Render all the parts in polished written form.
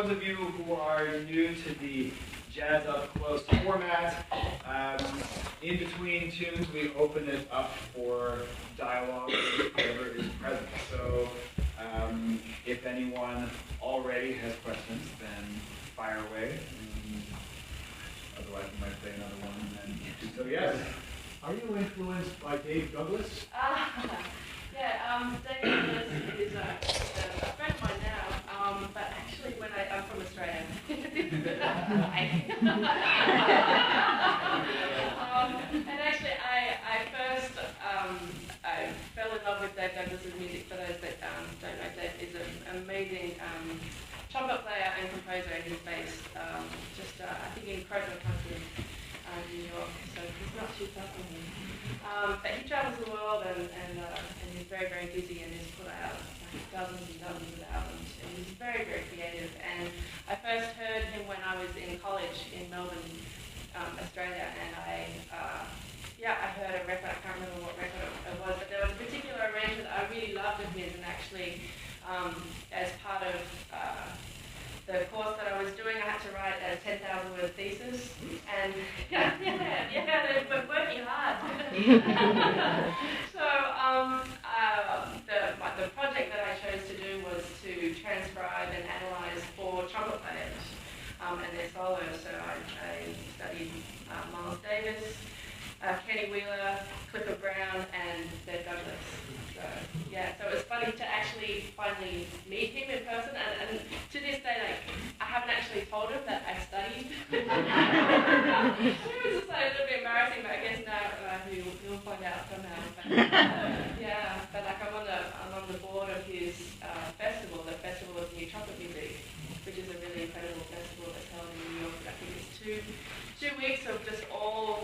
those of you who are new to the Jazz Up Close format, in between tunes we open it up for dialogue with whoever is present. So if anyone already has questions, then fire away. Otherwise we might play another one and then so yes. Are you influenced by Dave Douglas? Yeah, Dave Douglas is a friend of mine now, but actually when I'm from Australia. And actually I first I fell in love with Dave Douglas's music. For those that don't know, Dave is an amazing trumpet player and composer. He's based just I think in Croton Country, New York, so he's not too far from here. But he travels the world and he's very, very busy and has put out like dozens and dozens of albums. And he's very, very creative. And I first heard him when I was in college in Melbourne, Australia, and I heard a record. I can't remember what record it was, but there was a particular arrangement that I really loved of his, and actually as part of the course that I was doing, I had to write a 10,000 word thesis, and they were working hard. So the project that I chose to do was to transcribe and analyze 4 trumpet players and their solos. So I studied Miles Davis, Kenny Wheeler, Clifford Brown, and Dave Douglas. So it was funny to actually finally meet him in person, and to this day, like, I haven't actually told him that I studied. It was just like a little bit embarrassing, but I guess now he'll find out somehow. But, but like I'm on the board of his festival, the Festival of New Trumpet Music, which is a really incredible festival that's held in New York. I think it's two weeks of just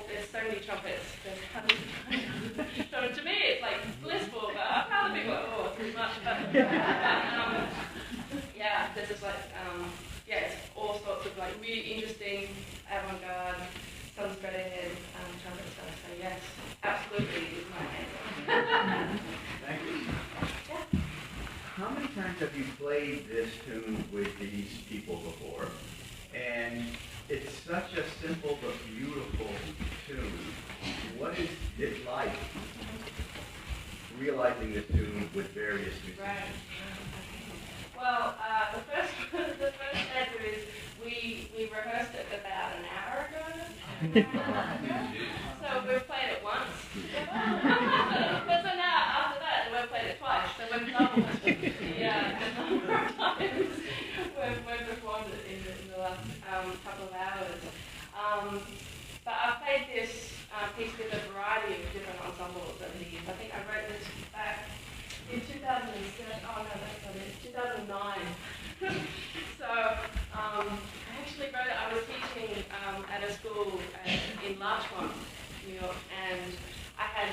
there's so many trumpets. So to me it's like blissful, but other people are like, too much. But this is like, it's all sorts of like really interesting, avant-garde, some straight ahead trumpet stuff. So yes, absolutely is my answer. Thank you. Yeah. How many times have you played this tune with these people before? And it's such a simple but beautiful tune. What is it like realizing this tune with various musicians? Right. Well, the first answer is we rehearsed it about an hour ago. So we've played it once. But so now after that we've played it twice. So we've doubled the number of times we've performed it in the last couple of hours. But I've played this piece with a variety of different ensembles over the years. I think I wrote this back in 2007. Oh no, that's not it. 2009. So I actually wrote it. I was teaching at a school in Larchmont, New York, and I had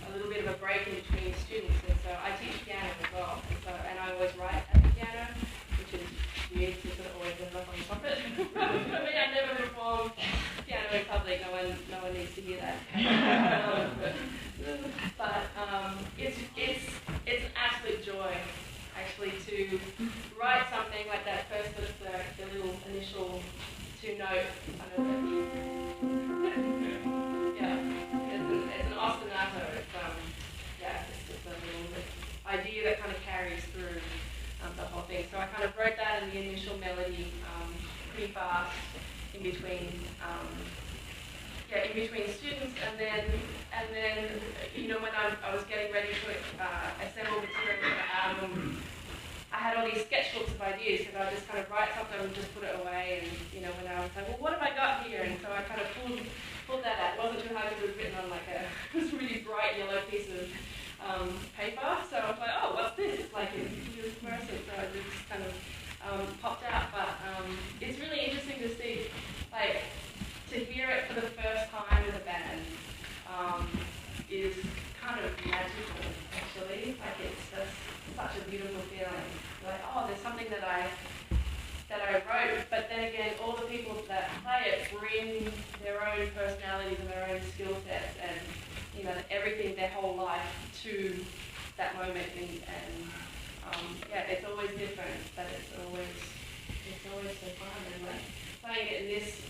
a little bit of a break in between students, and so I teach piano as well, and I always write at the piano, which is weird because it always ends up on the trumpet. For me, I never perform piano in public. No one needs to hear that. But it's an absolute joy, actually, to write something like that first, the little initial 2-note kind of. It's an ostinato. It's just a little idea that kind of carries through the whole thing. So I kind of wrote that in the initial melody, pretty fast, in between students, and then when I was getting ready to assemble material for the album, I had all these sketchbooks of ideas, because I would just kind of write something and just put it away, and when I was like, well, what have I got here? And so I kind of pulled that out. It wasn't too hard because it was written on like this really bright yellow piece of paper. So I was like, oh, what's this? It's like it's fluorescent, so it just kind of popped out. But it's really interesting to see, like, to hear it for the first time with a band is kind of magical, actually. Like, it's just such a beautiful feeling. Like, oh, there's something that I wrote, but then again, all the people that play it bring their own personalities and their own skill sets and everything, their whole life to that moment, and it's always different, but it's always so fun. And like playing it in this,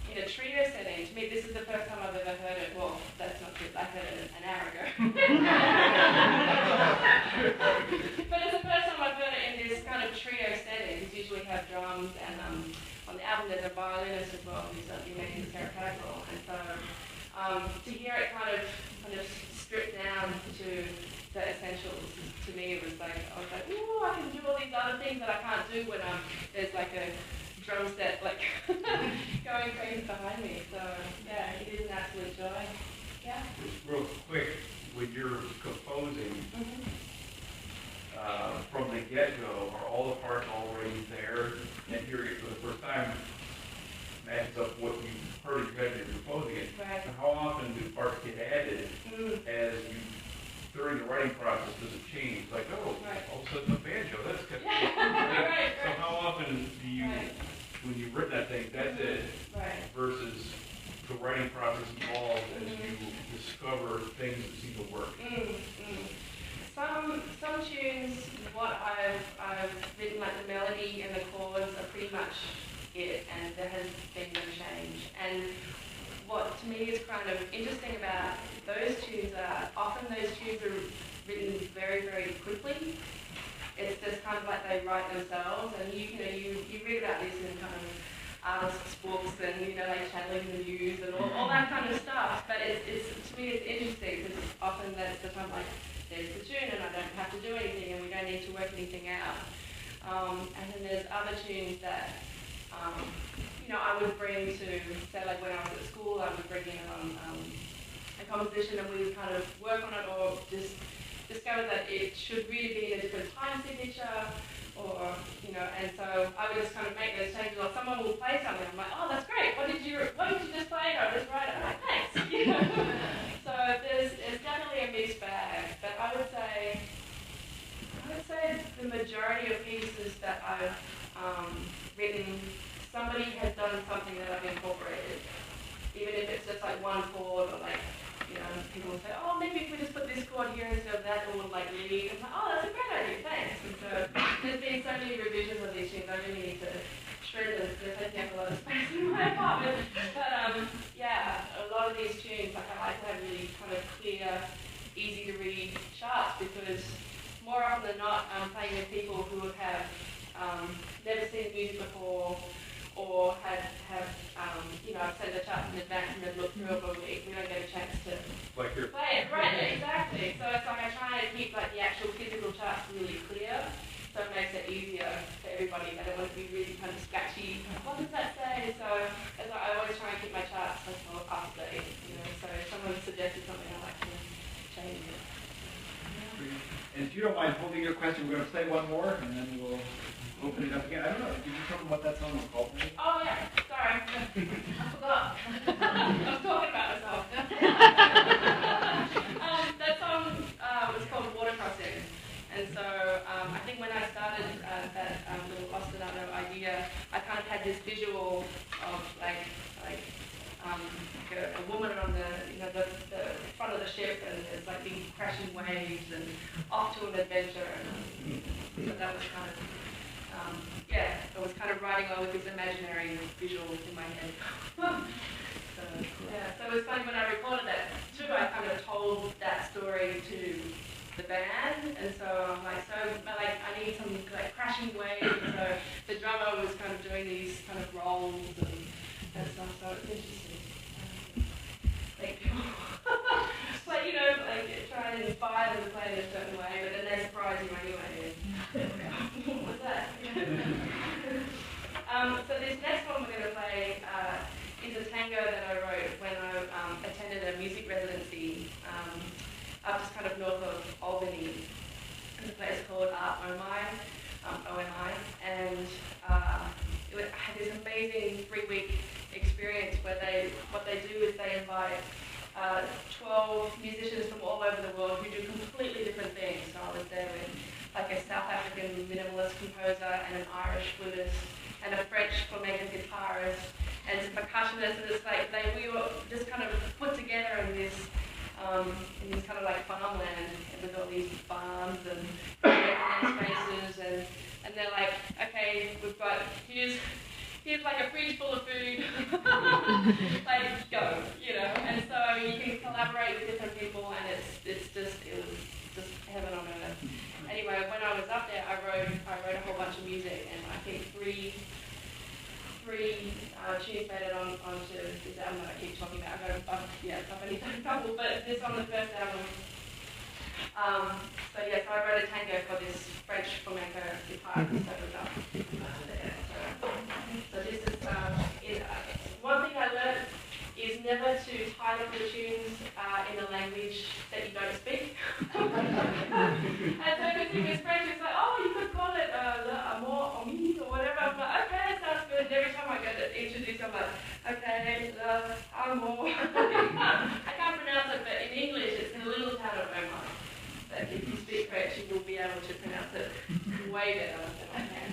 in a trio setting, to me this is the first time I've ever heard it. Well, that's not true, I heard it an hour ago. But it's the first time I've heard it in this kind of trio setting, because usually have drums, and on the album there's a violinist as well who's making the theoretical. And so to hear it kind of stripped down to the essentials, to me it was like, I was like, ooh, I can do all these other things that I can't do when there's like a drum set like going crazy behind me. So yeah, it is an absolute joy. Yeah. Just real quick, when you're composing, from the get-go, are all the parts already there, and hearing it for the first time matches up what you heard in your head as you're composing it? Right. And how often do parts get added as you, during the writing process, does it change? Like, oh, all of a sudden the banjo, that's kind of cool. Right. So how often do you, when you've written that thing, that's it, versus the writing process involved as you discover things that seem to work? Some tunes, what I've written, like the melody and the chords are pretty much it, and there has been no change. And what to me is kind of interesting about those tunes are often those tunes are written very, very quickly. It's just kind of like they write themselves, and you read about this in kind of artists' books, and like channeling the muse and all that kind of stuff. But it's to me it's interesting because often that's the time like there's the tune and I don't have to do anything and we don't need to work anything out. And then there's other tunes that I would bring to, say like when I was at school, I would bring in a composition and we would kind of work on it, or just discover that it should really be in a different time signature, or and so I would just kind of make those changes. Or someone will play something, I'm like, oh, that's great. What did you just play? I just write it. I'm like, thanks. So there's definitely a mixed bag, but I would say the majority of pieces that I've written, somebody has done something that I've incorporated, even if it's just like one chord, or like people will say, oh, maybe if we just put this chord here instead of that, it will like lead. I'm like, oh, that's a great idea, thanks. And so there's been so many revisions of these tunes, I really need to shred them. They're taking up a lot of space in my apartment. But yeah, a lot of these tunes, like I like to have really kind of clear, easy to read charts, because more often than not, I'm playing with people who have never seen music before, or have I've sent the charts in advance and then looked through it, but we don't get a chance to play it. Right, exactly. So it's like I try to keep like the actual physical charts really clear, so it makes it easier for everybody. I don't want it to be really kind of sketchy. What does that say? So it's like I always try and keep my charts like up to date. So if someone suggested something, I like to change it. And if you don't mind holding your question, we're going to play one more, and then we'll open it up again. I don't know, did you tell them what that song was called? Oh yeah, sorry. I forgot. I was talking about myself. That song was called Water Crossing. And so I think when I started that little Lost Another idea, I kind of had this visual of like a woman on the front of the ship, and there's like big crashing waves and off to an adventure. And so that was kind of I was kind of riding on with this imaginary visual in my head. So it was funny when I recorded that too. I kind of told that story to the band, and so I'm like, I need some like crashing waves. So the drummer was kind of doing these kind of rolls and stuff. So it's interesting. Thank you. But try and inspire them to play in a certain way, but then they surprise you anyway. What's that? So this next one we're going to play is a tango that I wrote when I attended a music residency up just kind of north of Albany, in a place called RMI, OMI, and I had this amazing 3-week experience where what they do is they invite 12 musicians from all over the world who do completely different things. So I was there with like a South African minimalist composer and an Irish flutist and a French flamenco guitarist and some percussionists, and it's like we were just kind of put together in this kind of like farmland with all these farms and spaces, and and they're like, okay, here's like a fridge full of food, like go, you know. And so I mean, you can collaborate with different people, and it was just heaven on earth. Anyway, when I was up there, I wrote a whole bunch of music, and I think three tunes made it onto this album that I keep talking about. I've only done a couple, but this on the first album. So I wrote a tango for this French flamenco guitarist that was up there. So this is one thing I learned is never to title the tunes in a language that you don't speak. And so because if it's French, it's like, oh, you could call it Hameau Omi or whatever. I'm like, okay, that sounds good. And every time I go to introduce, I'm like, okay, Hameau. I can't pronounce it, but in English, it's the little town of Baerman. But if you speak French, you will be able to pronounce it way better than I can.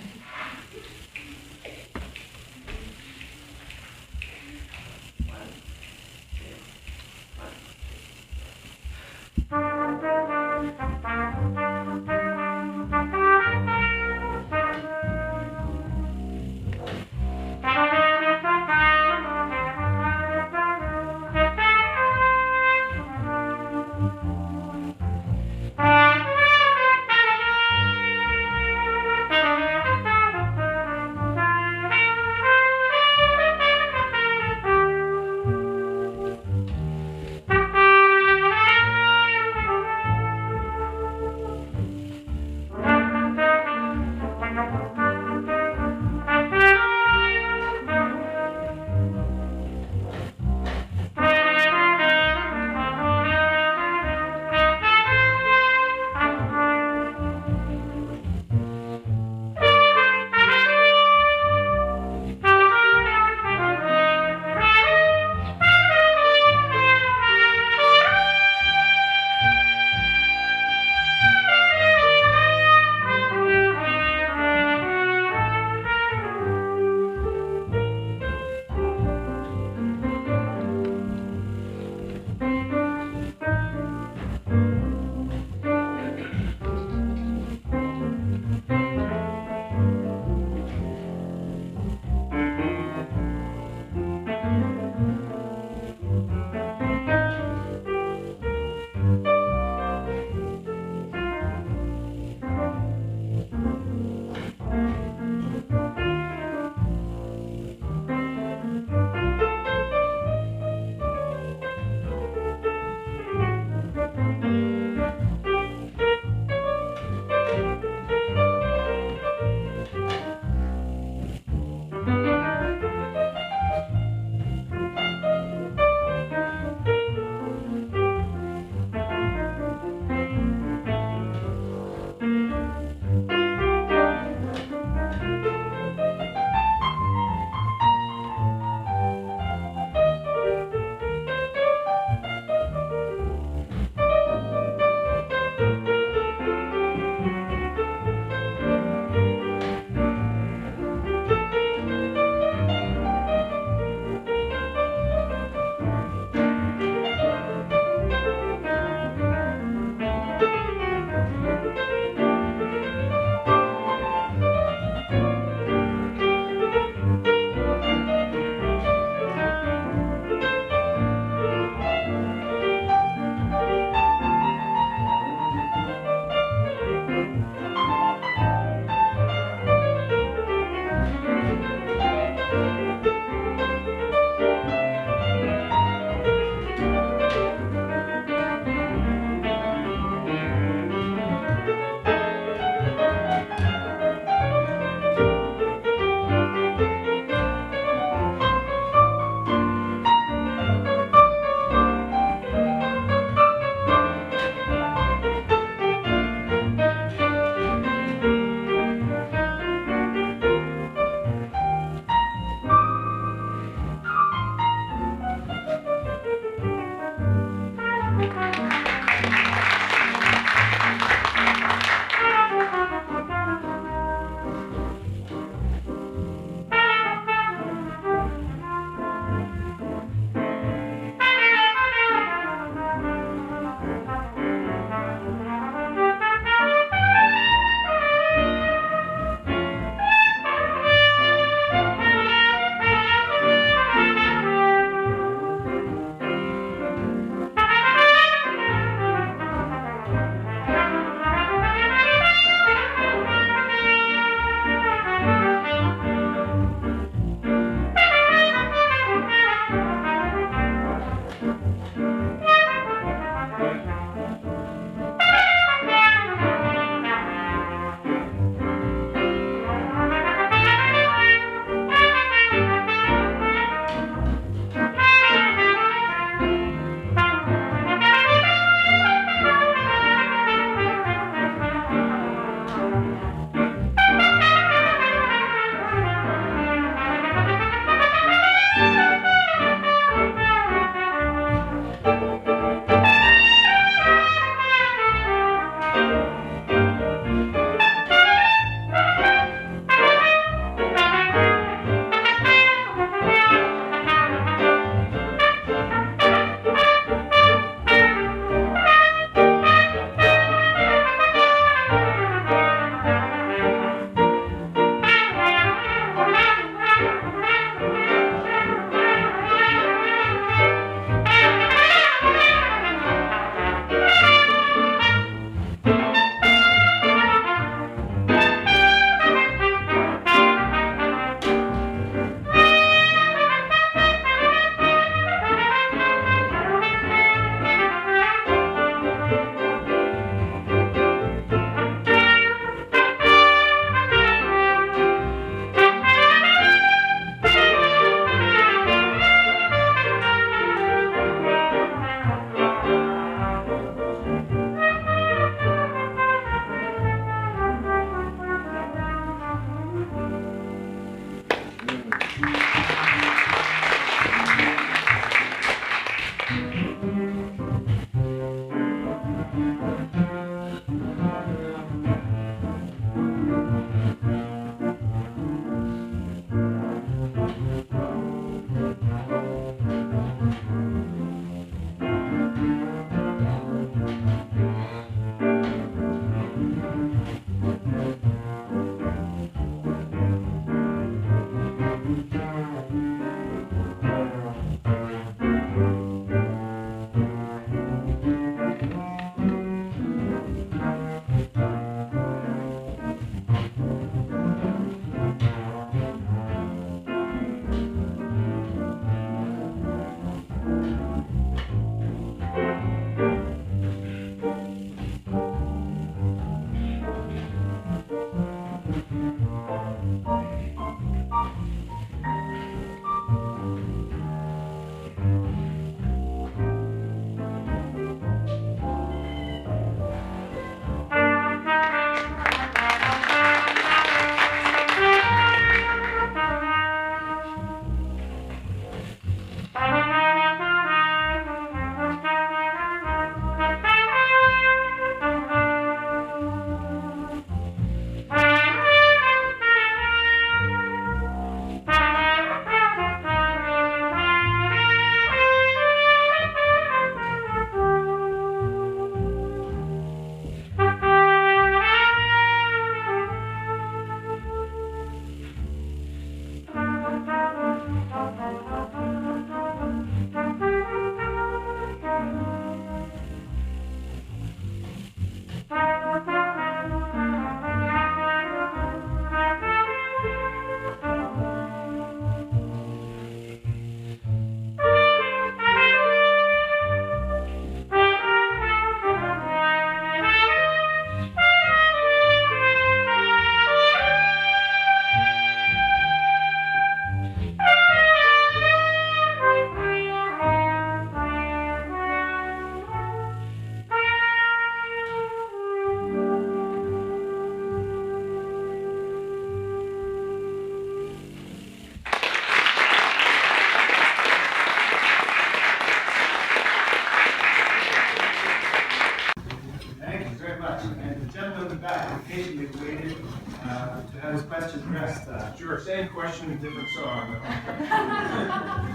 different song.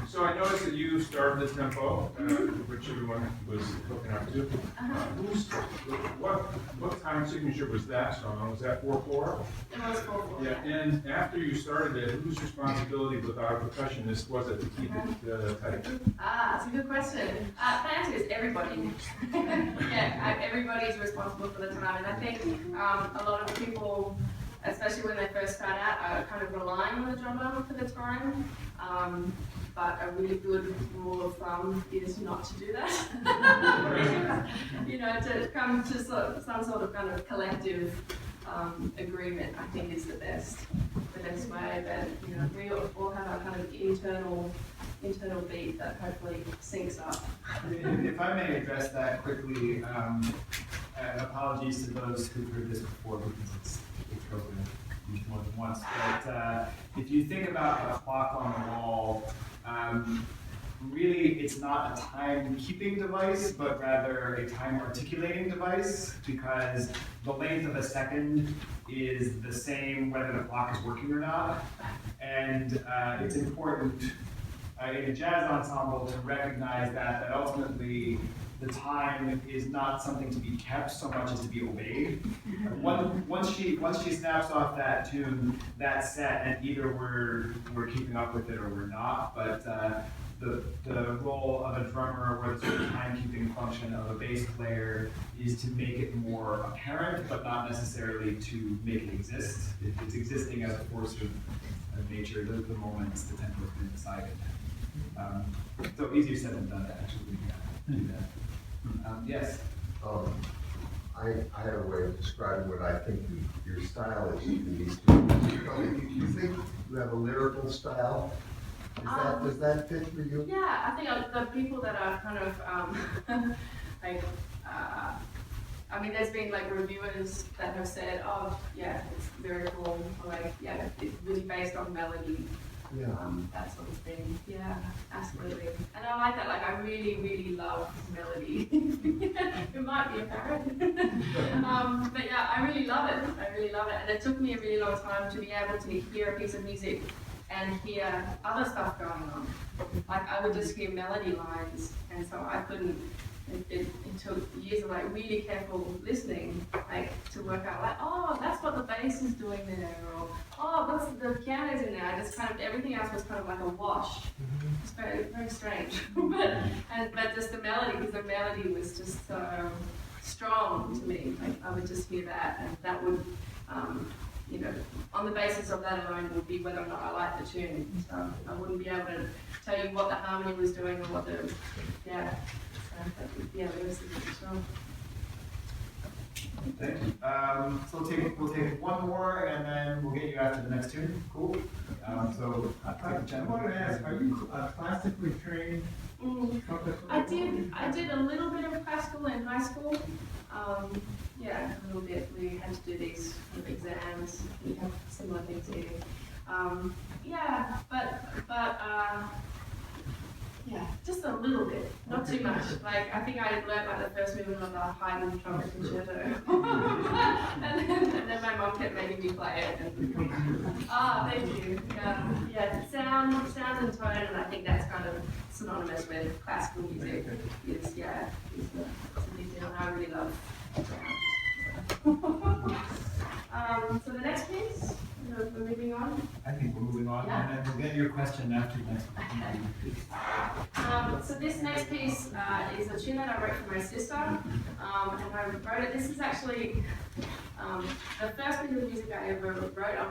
So I noticed that you started the tempo, which everyone was looking up to. What time signature was that song? Was that 4/4? It was 4/4. Yeah, and after you started it, whose responsibility without a percussionist was it to keep it tight? That's a good question. The answer is everybody. Yeah, everybody's responsible for the time, and I think a lot of people, especially when they first start out, are kind of relying on the drummer for the time. But a really good rule of thumb is not to do that. You know, to come to some sort of kind of collective agreement, I think is the best way. That, you know, we all have our kind of internal beat that hopefully syncs up. If I may address that quickly, and apologies to those who've heard this before because it's broken more than once. But if you think about a clock on the wall, really it's not a time-keeping device, but rather a time-articulating device, because the length of a second is the same whether the clock is working or not. And it's important in a jazz ensemble to recognize that ultimately the time is not something to be kept so much as to be obeyed. Once she snaps off that tune, that's set, and either we're keeping up with it or we're not. But the role of a drummer, or the sort of timekeeping function of a bass player, is to make it more apparent, but not necessarily to make it exist. It's existing as a force of nature. The moment the tempo has been decided. So easier said than done to actually do that. Yes. I have a way of describing what I think your style is in these two. Do you think you have a lyrical style? Does that fit for you? Yeah, I think the people that are kind of like, I mean, there's been like reviewers that have said, oh, yeah, it's lyrical, or like, yeah, it's really based on melody. Yeah. That sort of thing. Yeah, absolutely. And I like that. Like, I really, really love melody. It might be apparent. But yeah, I really love it. I really love it. And it took me a really long time to be able to hear a piece of music and hear other stuff going on. Like, I would just hear melody lines, and so I couldn't. It took years of like really careful listening, like to work out like, oh, that's what the bass is doing there, or oh, that's the piano's in there. I just kind of, everything else was kind of like a wash. It's very, very strange. but just the melody, because the melody was just so strong to me. Like, I would just hear that, and that would, you know, on the basis of that alone would be whether or not I like the tune. So I wouldn't be able to tell you what the harmony was doing or what the, yeah. Yeah, it was strong. Thank you. So we'll take one more, and then we'll get you after the next tune. Cool. I wanted to ask, are you classically trained? I did a little bit of classical in high school. Yeah, a little bit. We had to do these kind of exams. We have similar things here. Yeah, but yeah, just a little bit, not too much. Like, I think I learned like the first movement of the Haydn trumpet concerto. and then my mom kept making me play it. Thank you. Yeah, sound and tone, and I think that's kind of synonymous with classical music. Is the big deal, and I really love sound. So the next piece, we're moving on. I think we're moving on, Yeah. and then we'll get your question after the next one. So this next piece is a tune that I wrote for my sister, and I wrote it. This is actually the first piece of music I ever wrote. I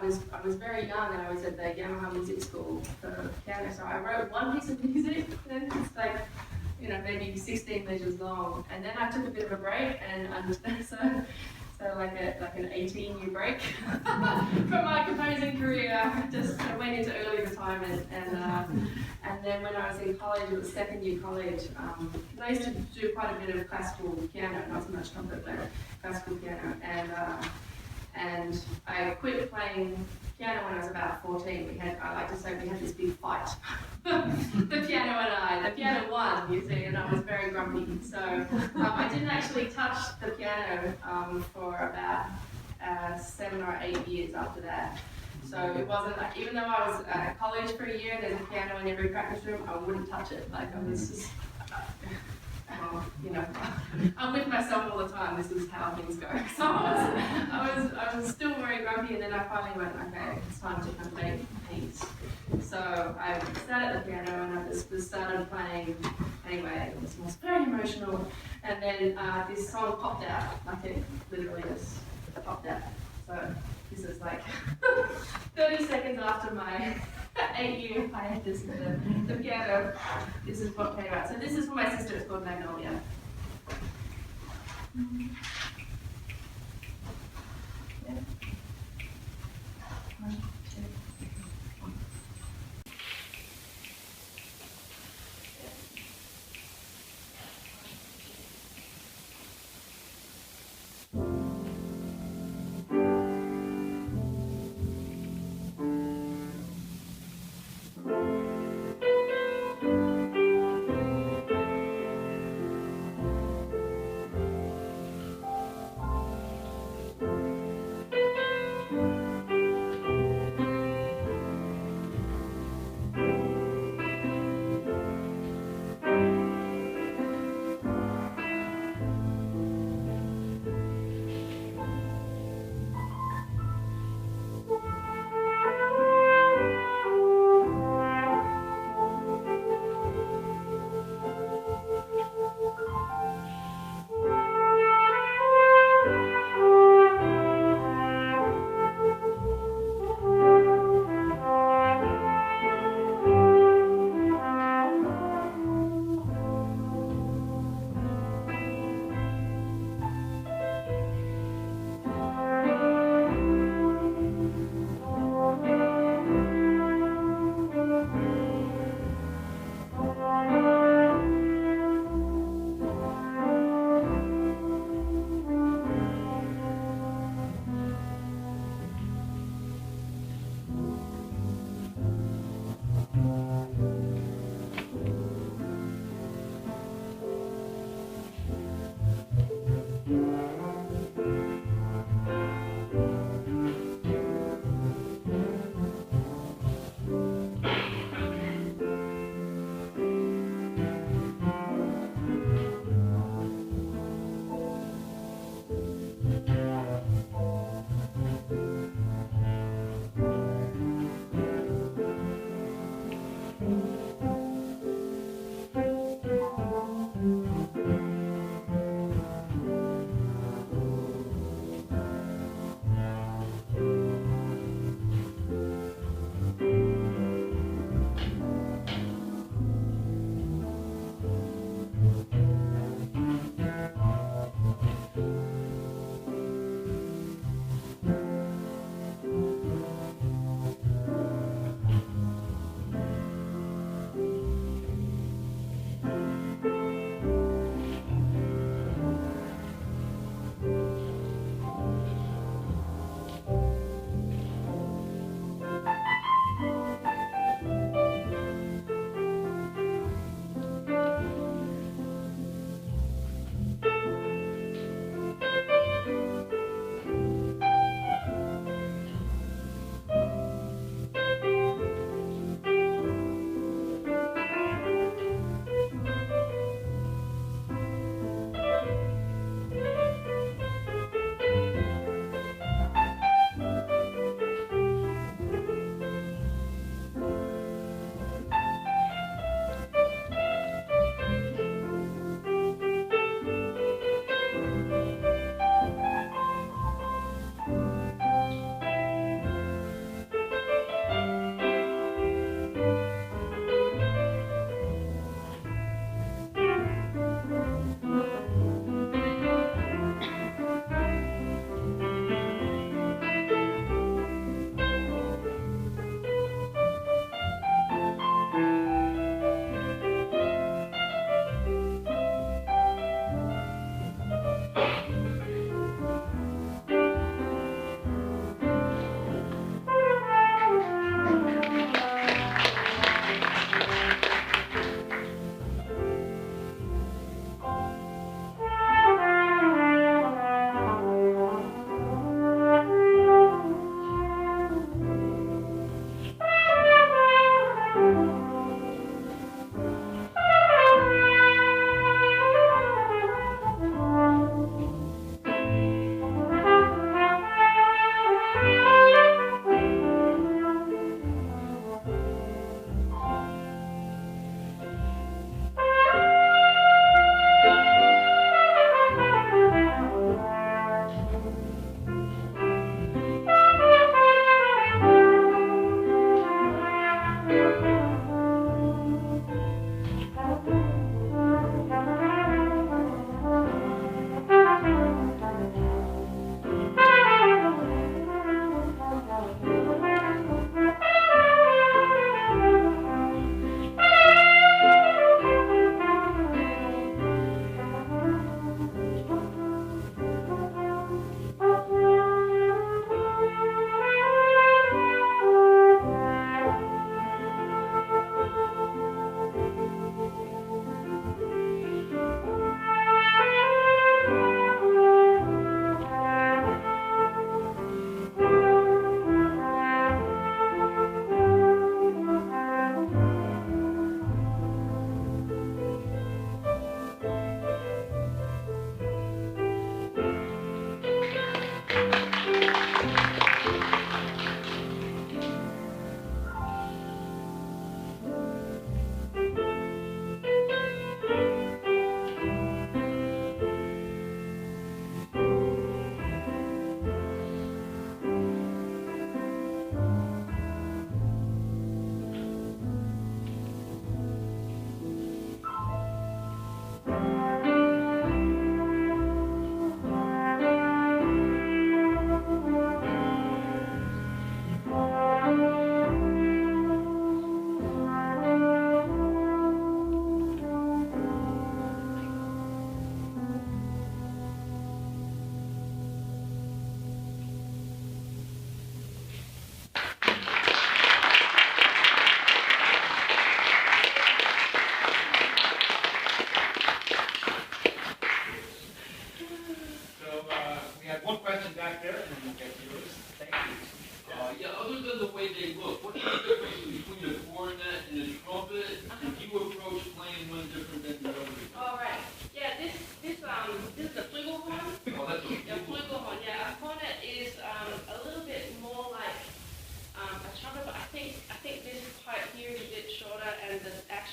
was very young, and I was at the Yamaha Music School for piano. So I wrote one piece of music, and it's like, you know, maybe 16 measures long, and then I took a bit of a break, and so like an 18-year break from my composing career. I went into early retirement, and then when I was in college, it was second year college, because I used to do quite a bit of classical piano, not so much trumpet, but classical piano, and I quit playing piano when I was about 14. I like to say we had this big fight. The piano and I. The piano won, you see, and I was very grumpy. So I didn't actually touch the piano for about 7 or 8 years after that. So So it wasn't like, even though I was at college for a year and there's a piano in every practice room, I wouldn't touch it. Like I was just, well, you know, I'm with myself all the time. This is how things go. So I was still very grumpy, and then I finally went, okay, it's time to kind of make peace. So I sat at the piano and I just started playing. Anyway, it was very emotional. And then this song popped out, like it literally just popped out. So this is like 30 seconds after my 8-year hiatus with the piano. This is what came out. So this is for my sister. It's called Magnolia. Yeah. 1, 2.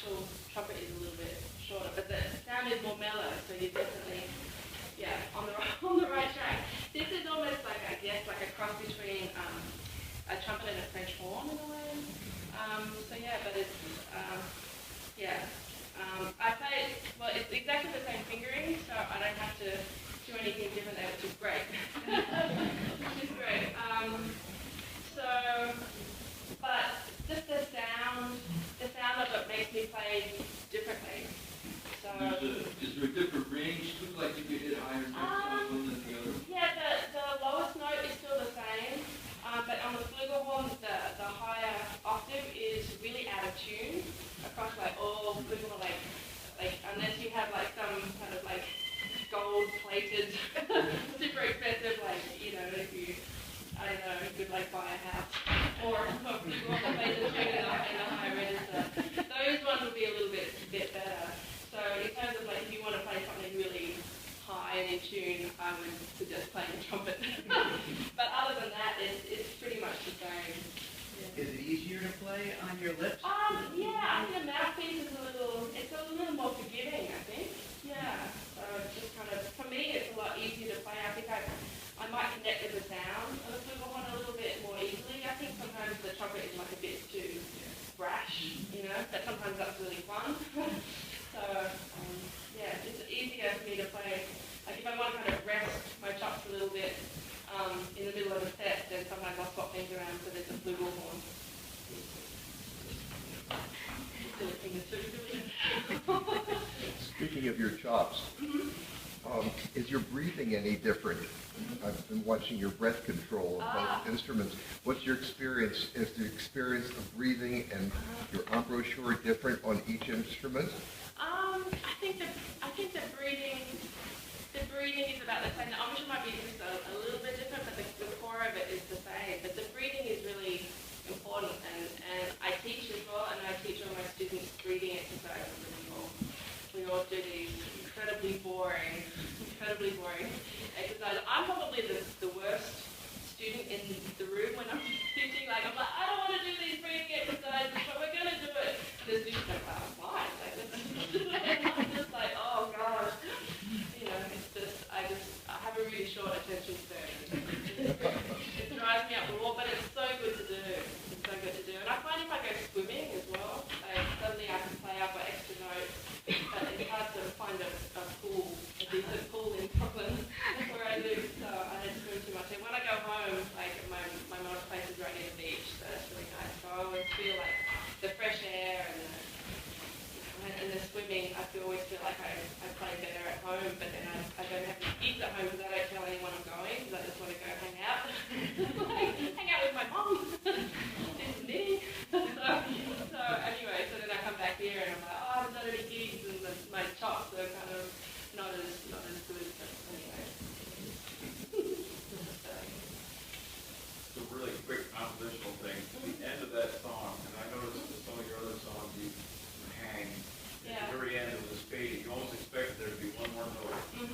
actual trumpet is a little bit shorter, but the sound is more mellow, so you're definitely, yeah, on the right track. This is almost like, I guess, like a cross between a trumpet and a French horn in a way. So yeah, but it's, yeah. I play it, well, it's exactly the same fingering, so I don't have to do anything different there, which is great. Which is great. But just the sound of it makes me play differently. So. Is there a different range too, like you could hit higher notes on one than the other? Yeah, the lowest note is still the same, but on the flugelhorn, the higher octave is really out of tune across like all flugelhorn, like unless you have like some kind of like gold-plated, super expensive, like, you know, if you, I don't know, you could like buy a house or flugelhorn that plays the tune in the higher register. Those ones would be a little bit better. So in terms of like, if you want to play something really high and in tune, I would suggest playing the trumpet. But other than that, it's pretty much the same. Yeah. Is it easier to play on your lips? Yeah, I think the mouthpiece is it's a little more forgiving, I think. Yeah. So it's just kind of, for me, it's a lot easier to play. I think I might connect with the sound of the flugelhorn a little bit more easily. I think sometimes the trumpet is like a bit too brash, you know, but sometimes that's really fun. So, yeah, it's easier for me to play. Like if I want to kind of rest my chops a little bit in the middle of a set, then sometimes I'll swap things around so there's a flugelhorn. Speaking of your chops, is your breathing any different? I've been watching your breath control of both instruments. What's your experience? Is the experience of breathing and your embouchure different on each instrument? I think the breathing is about the same. The embouchure might be just a little bit different, but the core of it is the same. But the breathing is really important, and I teach as well, and I teach all my students breathing exercises. We all do these incredibly boring exercises. I'm probably the worst student in the room when I'm teaching. Like, I'm like, I don't want to do these breathing exercises, but we're going to do it. The students are like, oh, fine. Like, I'm just like, oh, gosh. You know, it's just, I have a really short attention span. It drives me up the wall, but it's so good to do. It's so good to do. And I find if I go swimming as well, like, suddenly I can play up an extra note. But it's hard to find a pool, a decent pool in Brooklyn where I live, so I don't swim too much. And when I go home, like my mom's place is right near the beach, so that's really nice. So I always feel like the fresh air and the swimming, I always feel like I play better at home, but then I don't have to eat at home because I don't tell anyone I'm going, because I just want to go hang out. Like, hang out with my mom, do some knitting. So anyway, so then I come back here and I'm like, oh, I haven't done any gigs, and my chops are kind of not as good, but anyway. It's a really quick compositional thing. At the end of that song, and I noticed with some of your other songs, you hang. At the very end of the fade, you almost expect there to be one more note, and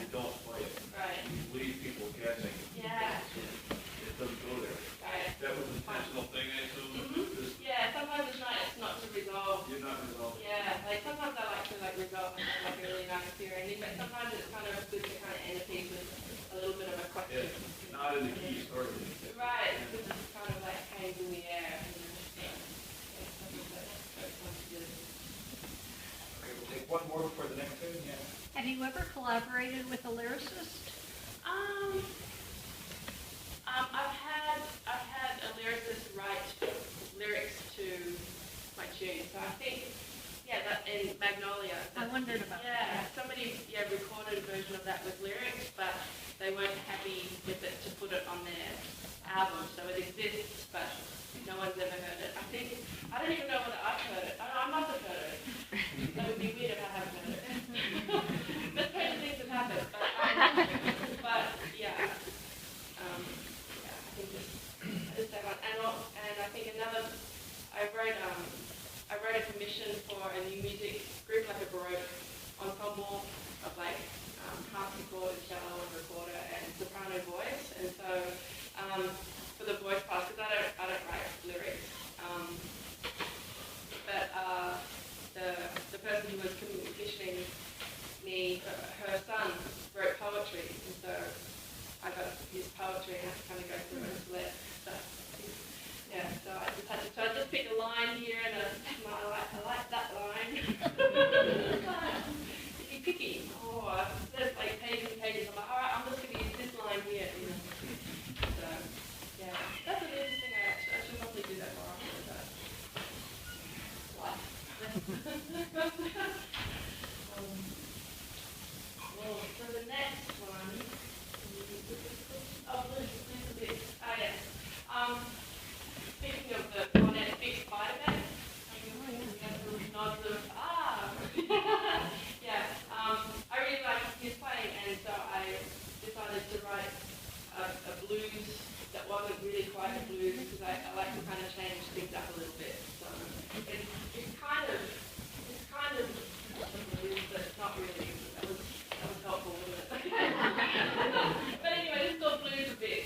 you don't play it. Right. You leave people guessing. Yeah. It doesn't go there. Right. That was an intentional thing, I assume? Yeah, sometimes it's not to resolve. You're not resolving. Yeah, like sometimes I like to like resolve and have like a really nice clear ending, but sometimes it's kind of good to kind of end a piece with a little bit of a question. It's not in the key story. Right, because it's kind of like hangs in the air. You know, so, yeah, that's good. Okay, we'll take one more before the next tune. Yeah. Have you ever collaborated with a lyricist? I've had a lyricist write lyrics to my tune, so I think, yeah, that in Magnolia. I wondered about that. Somebody, recorded a version of that with lyrics, but they weren't happy with it to put it on their album, so it exists, but no one's ever heard it. I don't even know whether I've heard it. I must have heard it. That would be weird if I haven't heard it. But strange things have happened, but yeah. I think just that one. And I think another, I wrote a commission for a new music group, like a Baroque ensemble of like harpsichord, cello, and recorder, and soprano voice. And so for the voice part, because I don't write lyrics, but was commissioning me, her son wrote poetry, and so I got his poetry and I had to kind of go through it and select stuff. Yeah, so I just had to, so I just picked a line here and I like that line. Picky. Oh, there's like pages and pages. I'm like, all right, I'm just going to use this line here. You know. So, yeah, that's an interesting. I should probably do that more often. But well, so the next one. Oh, blues a bit. Oh, yes. Speaking of the Cornet big spider bag, nods of yeah. I really liked his playing, and so I decided to write a blues that wasn't really quite a blues because I like to kind of change things up a little bit. So it's kind of a blues, but it's not really. That was helpful, wasn't it? But anyway, it's still blues a bit.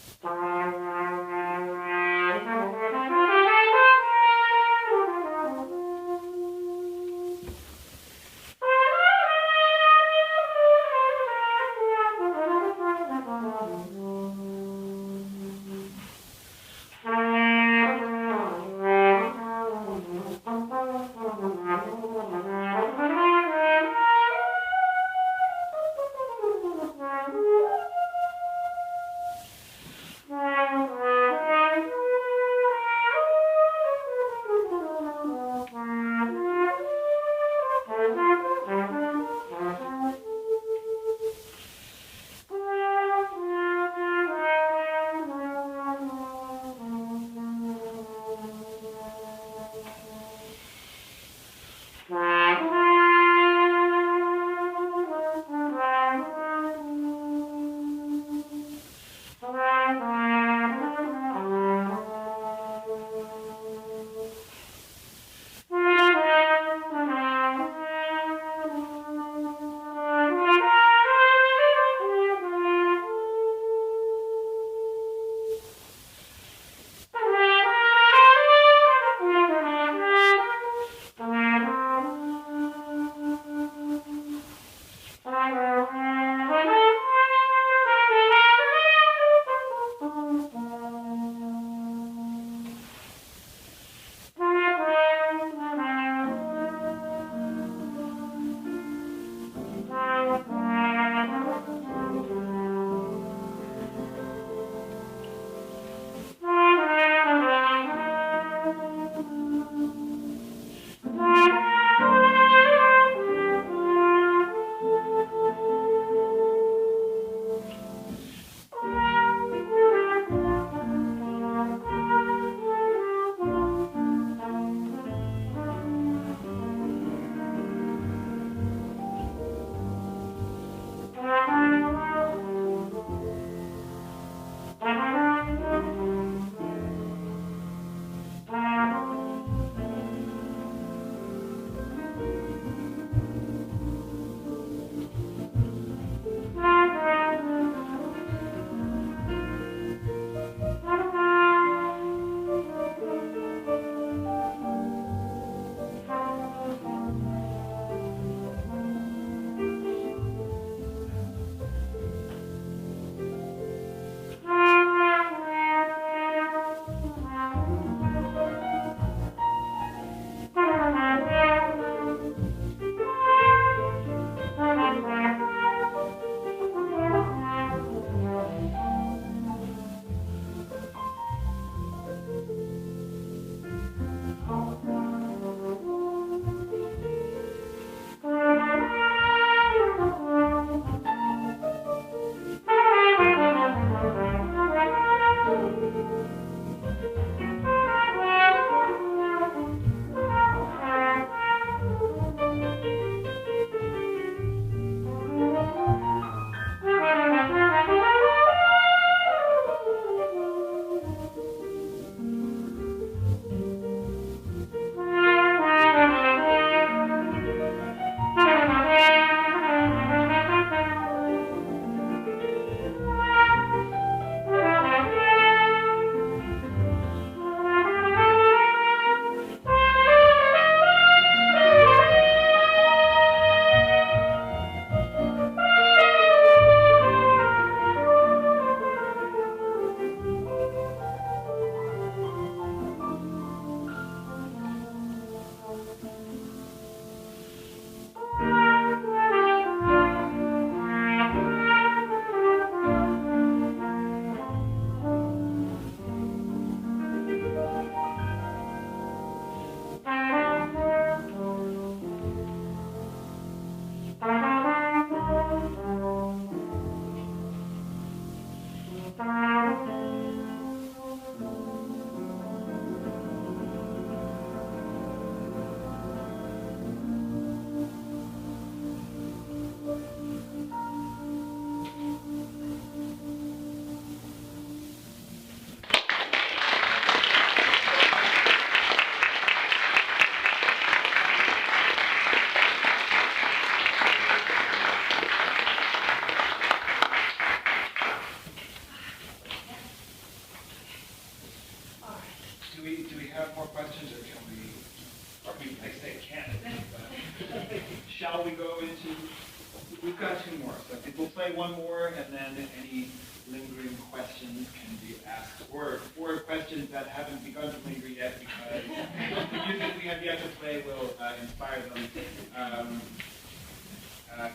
we've got two more, so I think we'll play one more, and then any lingering questions can be asked, or questions that haven't begun to linger yet, because the music we have yet to play will inspire them,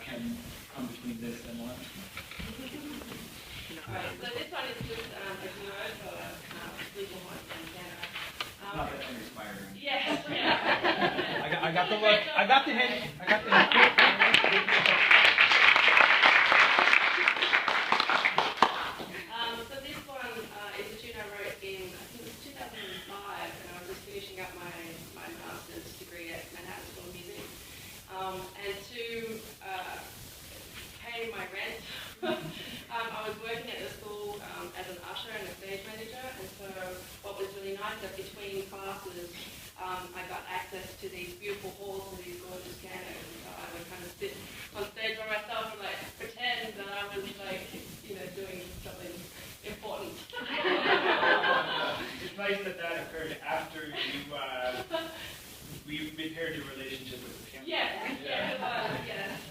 can come between this and one. Alright, so this one is just a duo for flugelhorn and piano. Not that uninspiring. Yes, yeah. I got the look. I got the hint. I got the hint. So this one is a tune I wrote in, I think it was 2005, and I was just finishing up my master's degree at Manhattan School of Music. And to pay my rent, I was working at the school as an usher and a stage manager, and so what was really nice that between classes, I got access to these beautiful halls and these gorgeous pianos, and so I would kind of sit on stage by myself and like pretend that I was like, doing something important. It's nice that occurred after you repaired your relationship with the piano. Yes,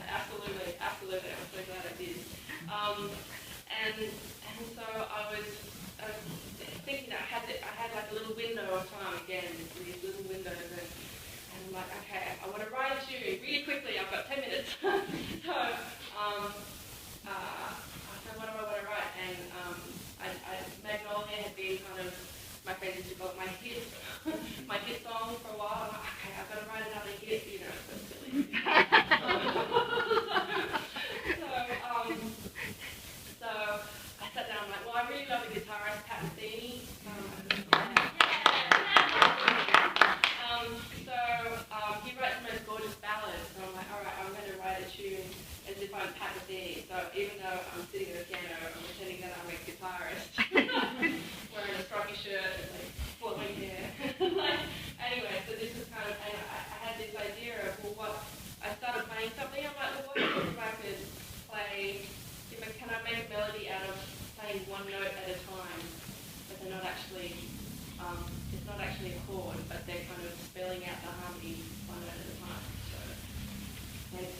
absolutely. I'm so glad I did. And so I was thinking that I had like a little window of time again, these little windows, and I'm like, okay, I want to write a tune really quickly. I've got 10 minutes. So what do I want to write? And Magnolia had been kind of my friends used to call it my hit song for a while. I'm like, okay, I've got to write another hit, so silly. So I sat down, I'm like, well, I really love the guitarist, Pat Metheny. He writes the most gorgeous ballads, so I'm like, all right, I'm going to write a tune as if I'm Pat Metheny. So even though I'm sitting at a piano, I'm pretending that I'm a guitarist, wearing a stroppy shirt and like flowing hair. Anyway, so this was kind of, and I had this idea of, I started playing something. I'm like, well, what if I could play? Can I make a melody out of playing one note at a time, but they're not actually, it's not actually a chord, but they're kind of spelling out the harmony one note at a time. So, thanks.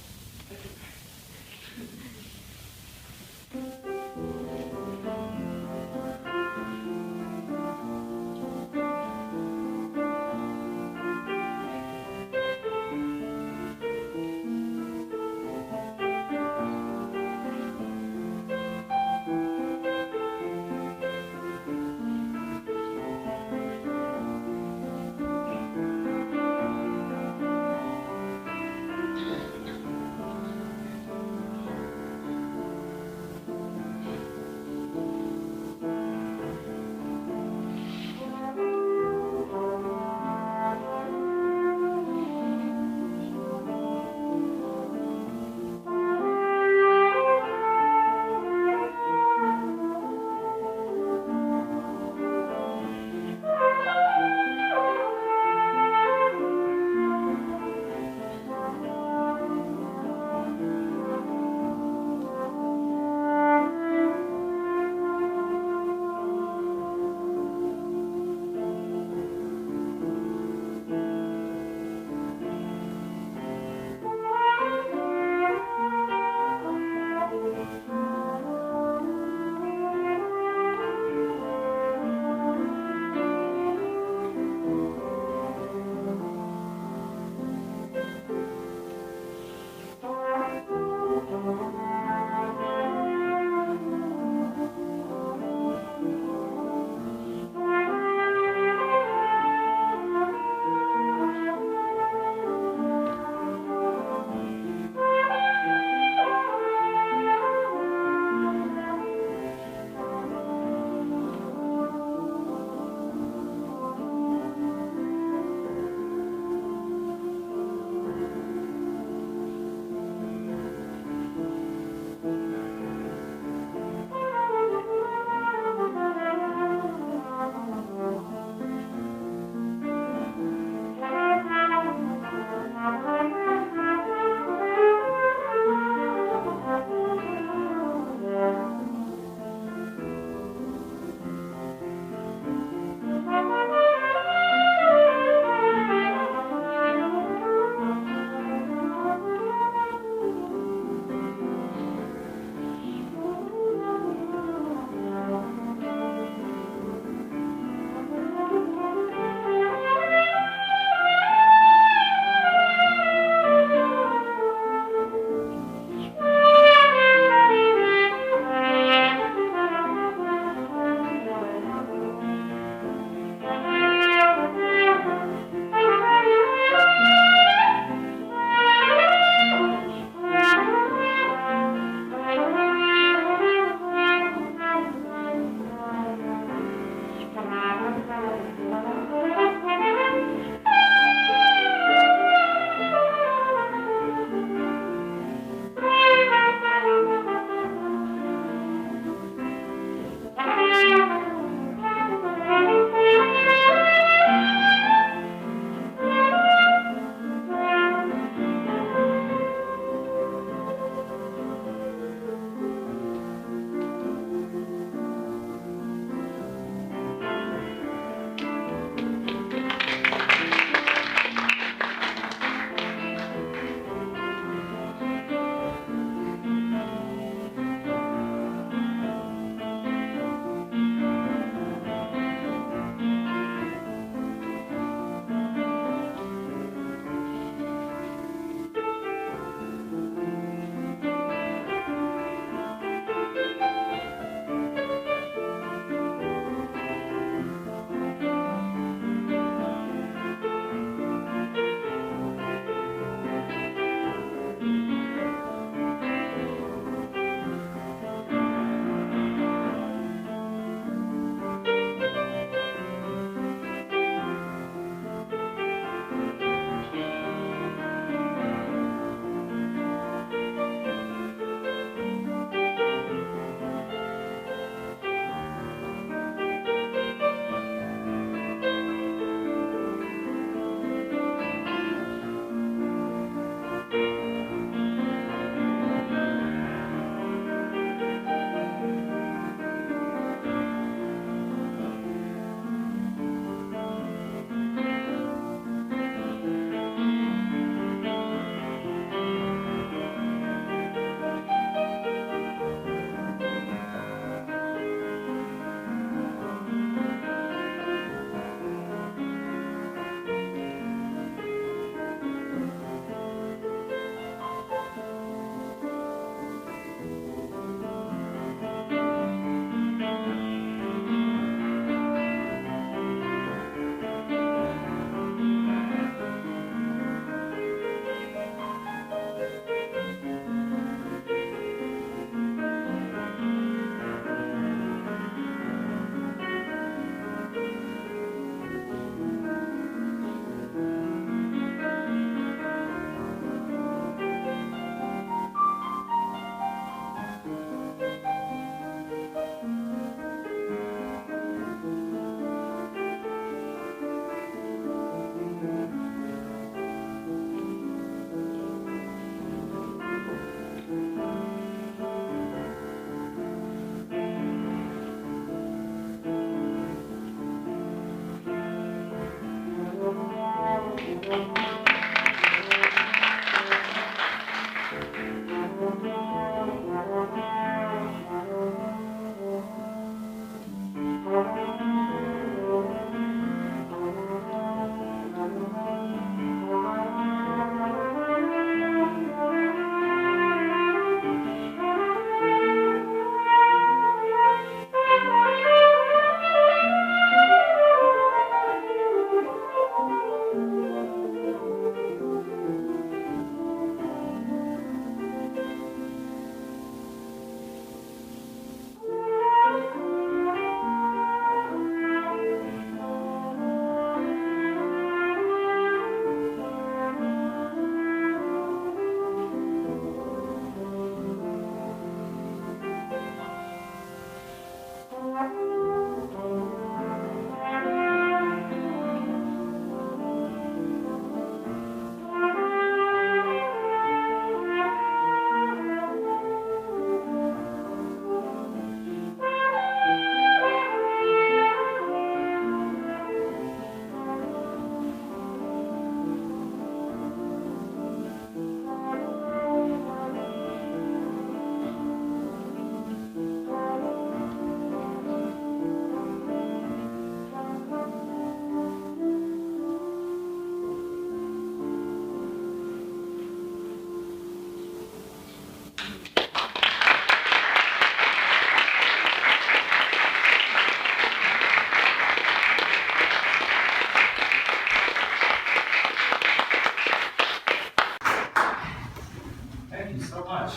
Thank you so much.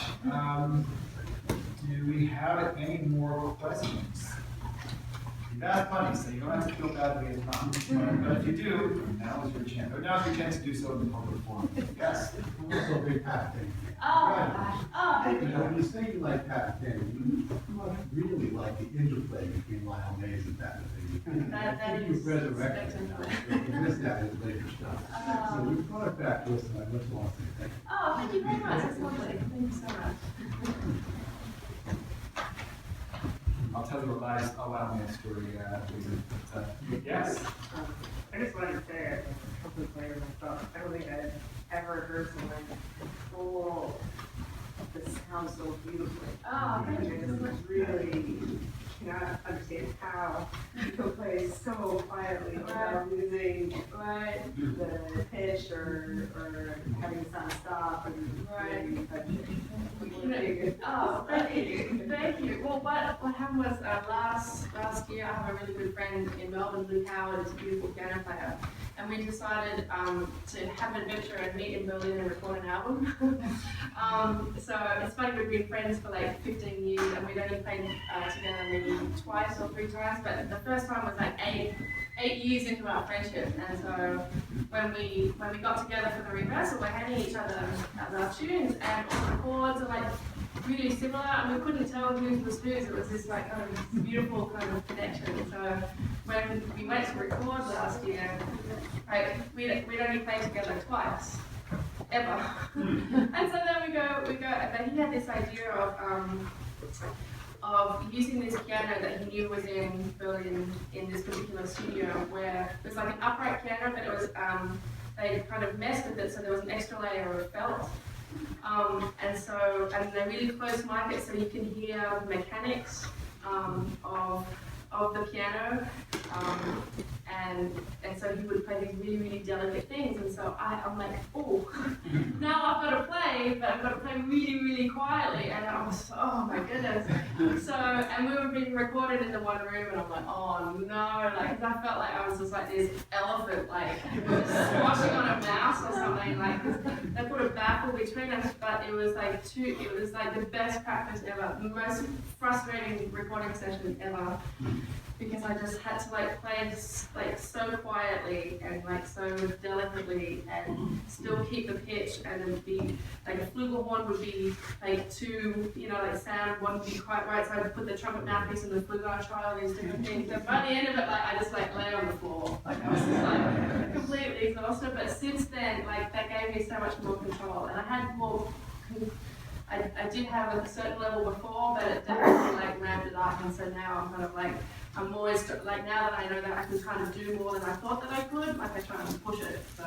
Do we have any more questions? You've asked plenty, so you don't have to feel badly if not. But if you do, now is your chance. Or now is your chance to do so in the public forum. Yes? I'm also a big Pat fan. Oh, You know, when you say you like Pat fan, you must really like the interplay between Lionel Mays and Pat fan. That I think is you've resurrected it now. You missed that in later stuff. So you brought it back to us, and I just want to say thank you. oh, thank you very much. That's lovely. Thank you so much. I'll tell you a lie, allow me a story, yes? I just wanted to say, as a trumpet player myself, I don't think I've ever heard someone pull the sound so beautifully. Oh, thank you so much. Really cannot understand how people play so quietly without losing Right. the pitch or having the sound stop and Right. really touch it. Oh, thank you. Thank you. Well, what happened was last year I have a really good friend in Melbourne, Luke Howard, is a beautiful piano player, and we decided to have an adventure and meet in Berlin and record an album. So it's funny, we've been friends for like 15 years, and we'd only played together maybe twice or 3 times, but the first time was like eight years into our friendship, and so when we got together for the rehearsal, we're handing each other our tunes, and all the chords are like really similar, and we couldn't tell whose was whose. It was this like kind of beautiful kind of connection. So when we went to record last year, like we'd only played together twice, ever. And so then we go, but he had this idea of using this piano that he knew was in Berlin in this particular studio, where it was like an upright piano, but it was they kind of messed with it, so there was an extra layer of felt. And they really close mic it so you can hear the mechanics of the piano. And so he would play these really, really delicate things, and so I'm like, oh, now I've got to play, but I've got to play really, really quietly, and I was, oh my goodness. So, and we were being recorded in the one room, and I'm like, oh no, like, 'cause I felt like I was just like this elephant, like, squashing on a mouse or something, like, 'cause they put a baffle between us, but it was like the best practice ever, the most frustrating recording session ever. Because I just had to like play like so quietly and like so delicately and still keep the pitch, and then be like a flugelhorn would be like too, like sound wouldn't be quite right, so I would put the trumpet mouthpiece and the flugelhorn, try all these different things. And by the end of it, like I just like lay on the floor, like I was just like completely exhausted. But since then, like that gave me so much more control, and I had more. I did have a certain level before, but it definitely like ramped it up, and so now I'm kind of like, I'm always like, now that I know that I can kind of do more than I thought that I could, like I try and push it. So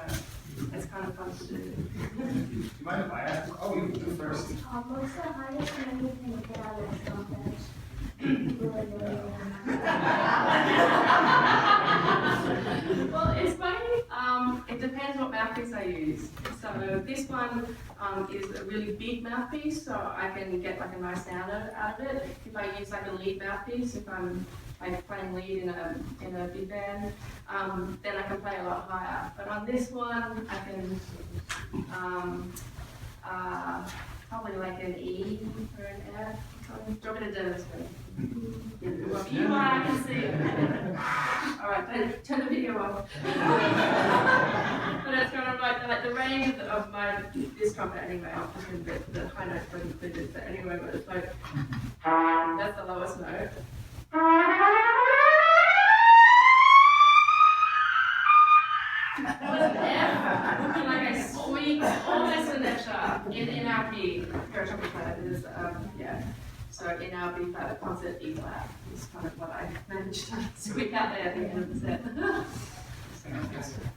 it's kind of fun to do. Do you mind if I ask? Oh, you do first. What's the hardest thing you can get out of the trumpet? Well, it's funny. It depends what mouthpiece I use. So this one is a really big mouthpiece, so I can get like a nice sound out of it. If I use like a lead mouthpiece, if I'm like playing lead in a big band, then I can play a lot higher. But on this one, I can probably like an E or an F. Do you want me to demonstrate? Well, you are, I can see it. All right, turn the video off. But it's kind of like the range of this trumpet anyway. I'll just the high notes were included, but anyway, but it's like that's the lowest note. That was an F, like a sweet, almost an F sharp in our B. You're a trumpet player, it is, yeah. So in our B flat, the concert E flat is kind of what I managed to squeak out there at the end of the set.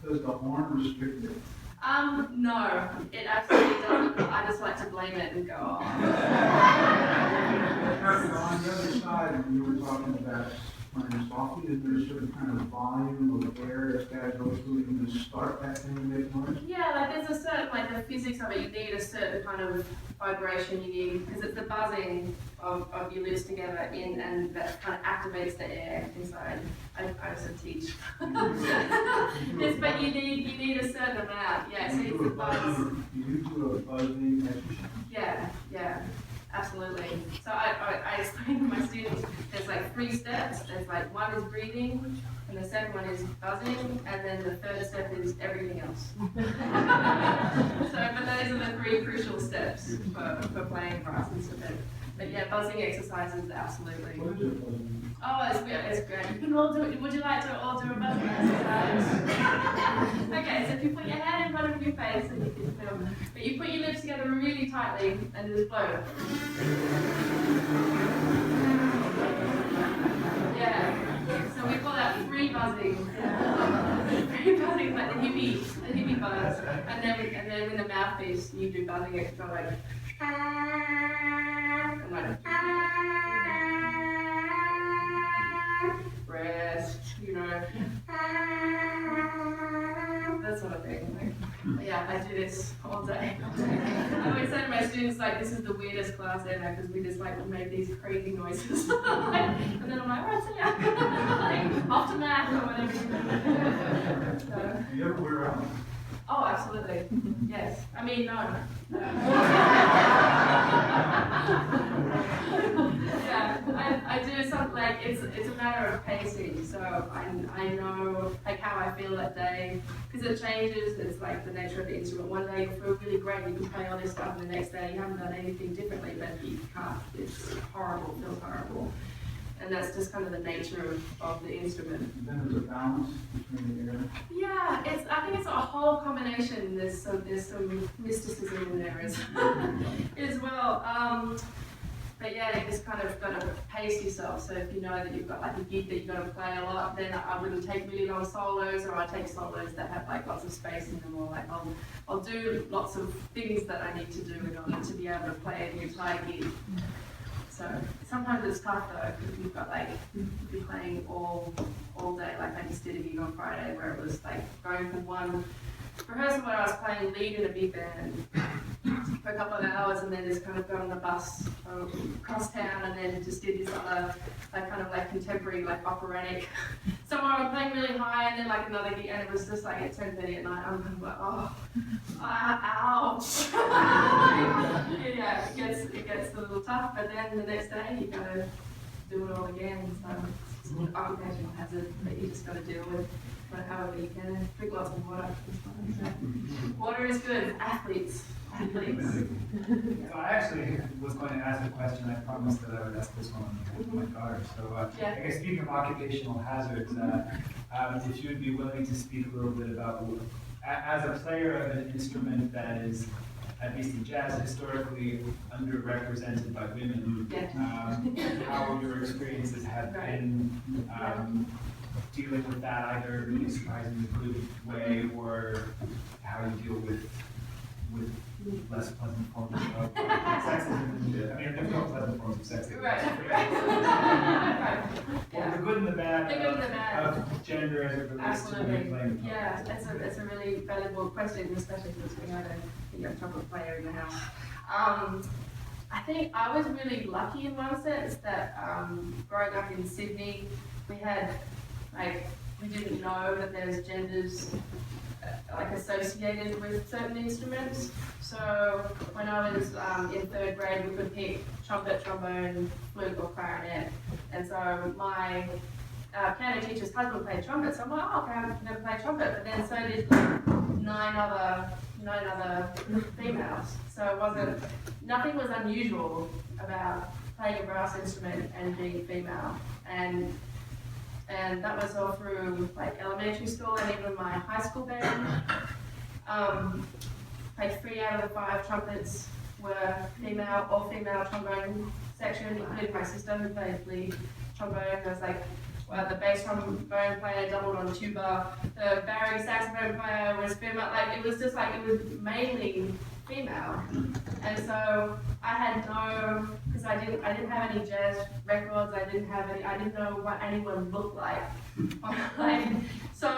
Does the horn restrict it? No, it absolutely doesn't. I just like to blame it and go, oh. On the other side, you were talking about playing softly, is there a certain kind of volume of air that guys go through to start that thing to make noise? Yeah, like there's a certain, like the physics of it, you need a certain kind of vibration you need, because it's the buzzing of your lips together in, and that kind of activates the air inside. I also teach. Yes, but you need a certain amount, yeah, so it's the buzz. You do a buzzing exercise? Yeah, absolutely. So I explain to my students, there's like 3 steps. There's like one is breathing, and the second one is buzzing, and then the third step is everything else. So, but those are the 3 crucial steps for playing brass instrument. But yeah, buzzing exercises, absolutely. What is it, buzzing? Oh, it's great. You can all do it. Would you like to all do a buzzing exercise? Okay, so if you put your hand in front of your face and you can film, but you put your lips together really tightly and just blow. Yeah. So we call that free buzzing. Free buzzing, like the hippie buzz. And then with the mouthpiece, you do buzzing exercise like. And like. Rest, you know, that sort of thing. Like, yeah, I do this all day. I always say to my students, like, this is the weirdest class ever, because we just like make these crazy noises. And then I'm like, right, so yeah, like, off to math or whatever. So, Do you ever wear out? oh, absolutely. Yes. I mean, no. Yeah, I do something like it's a matter of pacing. So I know like how I feel that day, because it changes. It's like the nature of the instrument. One day you feel really great, you can play all this stuff, and the next day you haven't done anything differently, but you can't. It's horrible. It feels horrible. And that's just kind of the nature of the instrument. Then there's a balance between the air. Yeah, I think it's a whole combination. There's some mysticism in there as well. But yeah, you just kind of got to pace yourself. So if you know that you've got like a gig that you've got to play a lot, then I wouldn't take really long solos, or I take solos that have like lots of space in them, or like I'll do lots of things that I need to do in order to be able to play the entire gig. So sometimes it's tough though, because you've got like, you'll be playing all day. Like I just did a gig on Friday where it was like going from one rehearsal where I was playing lead in a big band for a couple of hours, and then just kind of got on the bus across town, and then just did this other like kind of like contemporary like operatic. Somewhere I was playing really high, and then like another gig, and it was just like at 10:30 at night. I'm kind of like, ouch. Yeah, it gets a little tough, but then the next day you gotta do it all again. So it's an occupational hazard that you just gotta deal with. But however you can, drink lots of water. Water is good. Athletes. So I actually was going to ask a question. I promised that I would ask this one with my daughter. So I guess speaking of occupational hazards, if you would be willing to speak a little bit about, as a player of an instrument that is, at least in jazz, historically underrepresented by women, how your experiences have been dealing with that either in a surprisingly good way or how you deal with less pleasant forms of sexism. I mean, there's no pleasant forms of sexism. Right. Well, the good and the bad, The good and the bad. of gender as it relates to Absolutely. playing. Yeah, it's a really valuable question, especially since we had a young trumpet player in the house. I think I was really lucky in one sense that growing up in Sydney, we didn't know that there's genders associated with certain instruments. So when I was in third grade, we could pick trumpet, trombone, flute, or clarinet. And so my piano teacher's husband played trumpet, so I'm like, oh, okay, I've never played trumpet. But then so did 9 other females. So nothing was unusual about playing a brass instrument and being female. And that was all through elementary school and even my high school band. 3 out of the 5 trumpets were female, or female trombone section, including my sister who played lead trombone. There was the bass trombone player doubled on tuba, the baritone saxophone player was female. It was just it was mainly female. And so I had because I didn't have any jazz records, I didn't know what anyone looked like. So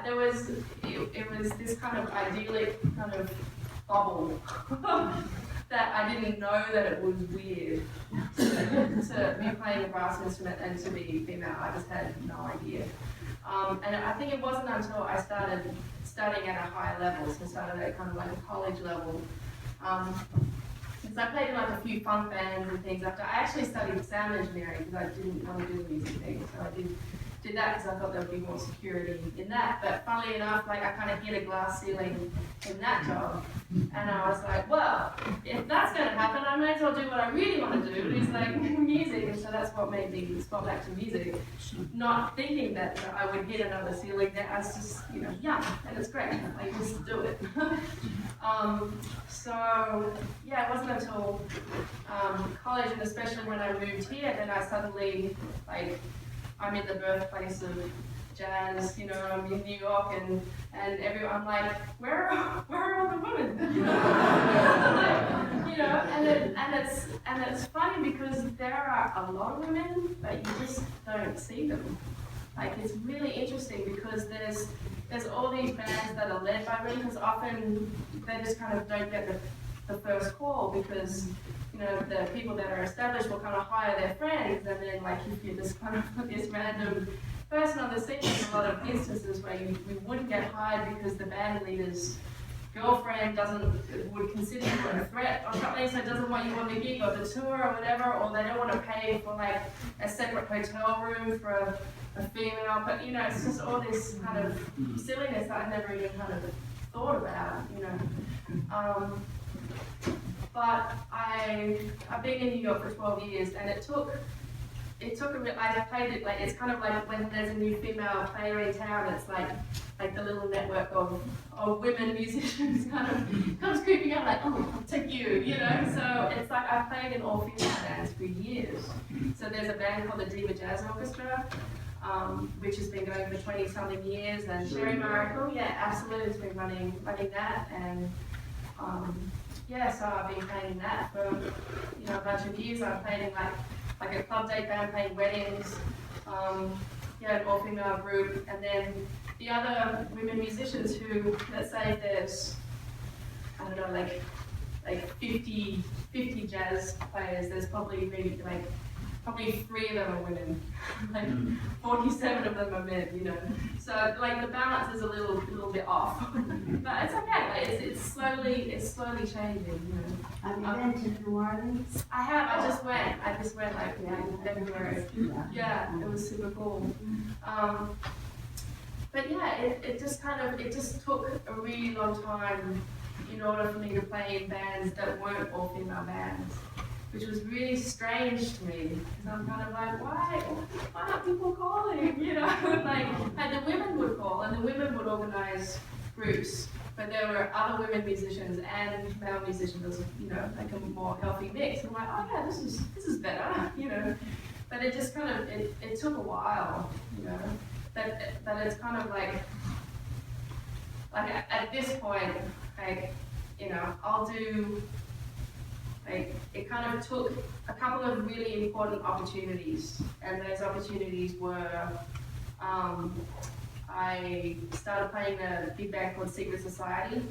it was this kind of idyllic kind of bubble that I didn't know that it was weird to be playing a brass instrument and to be female. I just had no idea. And I think it wasn't until I started studying at a higher level, so I started at kind of a college level. Because I played in a few funk bands and things after. I actually studied sound engineering because I didn't want to do the music thing. So I did that because I thought there would be more security in that. But funnily enough, I kind of hit a glass ceiling in that job. And I was like, well, if that's going to happen, I may as well do what I really want to do, is music. And so that's what made me spot back to music. Not thinking that I would hit another ceiling there. I was just, young, and it's great. Just do it. So, yeah, it wasn't until college, and especially when I moved here, then I suddenly, I'm in the birthplace of jazz, I'm in New York, and everyone, I'm like, where are all the women? And it's funny because there are a lot of women, but you just don't see them. It's really interesting because there's all these bands that are led by women, because often they just kind of don't get the first call because the people that are established will kind of hire their friends, and then if you're just kind of this random person on the scene, there's a lot of instances where we wouldn't get hired because the band leader's girlfriend would consider you a threat or something, so doesn't want you on the gig or the tour or whatever, or they don't want to pay for a separate hotel room for a female. But it's just all this kind of silliness that I never even kind of thought about. But I've been in New York for 12 years, and it took I played it it's kind of like when there's a new female player in town, it's like the little network of women musicians kind of comes creeping out oh, I'll take you, So it's I've played in all female bands for years. So there's a band called the Diva Jazz Orchestra, which has been going for 20-something years, and Sherry Miracle, absolutely, has been running that, and so I've been playing in that for a bunch of years. I've played in a club date band playing weddings, an all-female group, and then the other women musicians who, let's say there's, 50 jazz players, there's probably maybe 3 of them are women, 47 of them are men, So the balance is a little bit off, but it's okay. It's slowly changing. Have you been to New Orleans? I have. I just went in February. Yeah, it was super cool. But it just took a really long time in order for me to play in bands that weren't all female bands, which was really strange to me, because I'm kind of why aren't people calling, and the women would call, and the women would organize groups, but there were other women musicians and male musicians, a more healthy mix, and I'm oh yeah, this is better, but it just kind of, it took a while, that it's kind of like at this point, like, you know, I'll do, like, it kind of took a couple of really important opportunities, and those opportunities were, I started playing a big band called Secret Society,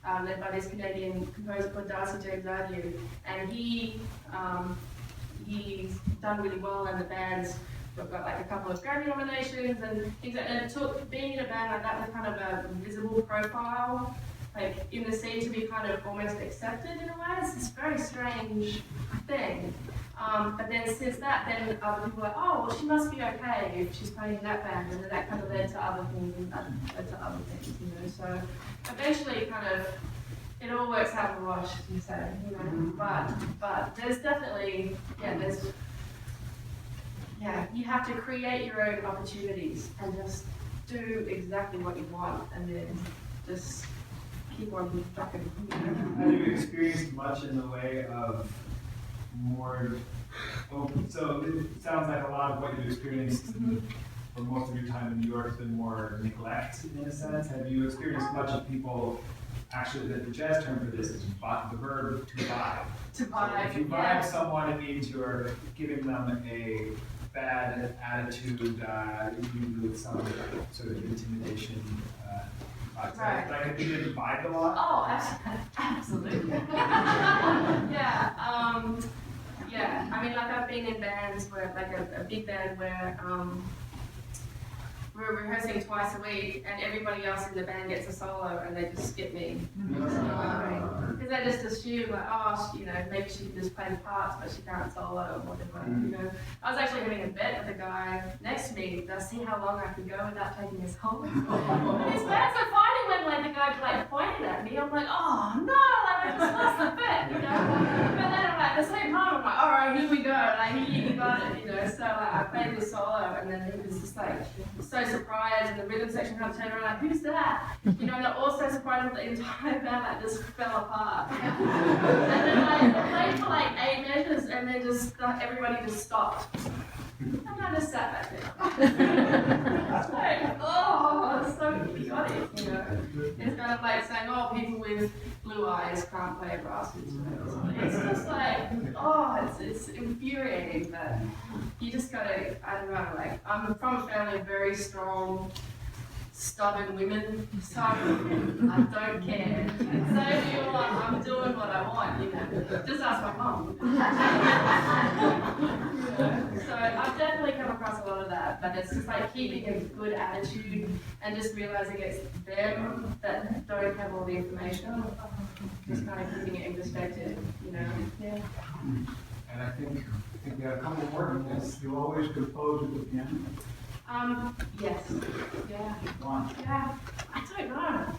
led by this Canadian composer called Darcy James Ardew, and he's done really well in the bands. We've got like a couple of Grammy nominations and things like that. And it took being in a band like that with kind of a visible profile, like in the scene, to be kind of almost accepted in a way. It's this very strange thing. But then since that, then other people were like, oh, well, she must be okay if she's playing in that band, and then that kind of led to other things and led to other things, you know. So eventually, kind of, it all works out in the wash, as you say, you know. But there's definitely, you have to create your own opportunities and just do exactly what you want, and then just keep on trucking. Have you experienced much in the way of more open? So it sounds like a lot of what you've experienced for most of your time in New York has been more neglect, in a sense. Have you experienced much of people, actually, the jazz term for this is the verb to vibe. To vibe, so if you vibe someone, it means you're giving them a bad attitude, usually with some sort of intimidation. Right. Like, have you been vibed a lot? Oh, absolutely. Yeah, I mean, like, I've been in bands where, like a big band where we're rehearsing twice a week, and everybody else in the band gets a solo, and they just skip me. Because they just assume, like, oh, you know, maybe she can just play the parts, but she can't solo or whatever, you know. I was actually having a bet with the guy next to me to see how long I could go without taking his solo. And his bands are fighting when, like, the guy, like, pointed at me. I'm like, oh, no, like, I just lost the bet, you know. But then I'm like, at the same time, I'm like, all right, here we go, like, he got it, you know. So, like, I played this solo, and then he was just, like, so surprised, and the rhythm section kind of turned around, like, who's that? You know, and they're all so surprised that the entire band, like, just fell apart. And then, like, I played for, like, 8 measures, and then just, like, everybody just stopped. And I just sat back there. It's like, oh, it's so idiotic, you know. It's kind of like saying, oh, people with blue eyes can't play a brass instrument. It's just like, oh, it's infuriating, but you just gotta, I don't know, like, I'm from a family of very strong, stubborn women, so I don't care. And so if you're like, I'm doing what I want, you know, just ask my mom. You know? So I've definitely come across a lot of that, but it's just like keeping a good attitude and just realizing it's them that don't have all the information. Just kind of keeping it in perspective, you know. Yeah. And I think we have a couple more minutes. You always compose with the piano? Yes. Yeah. Why? Yeah. I don't know.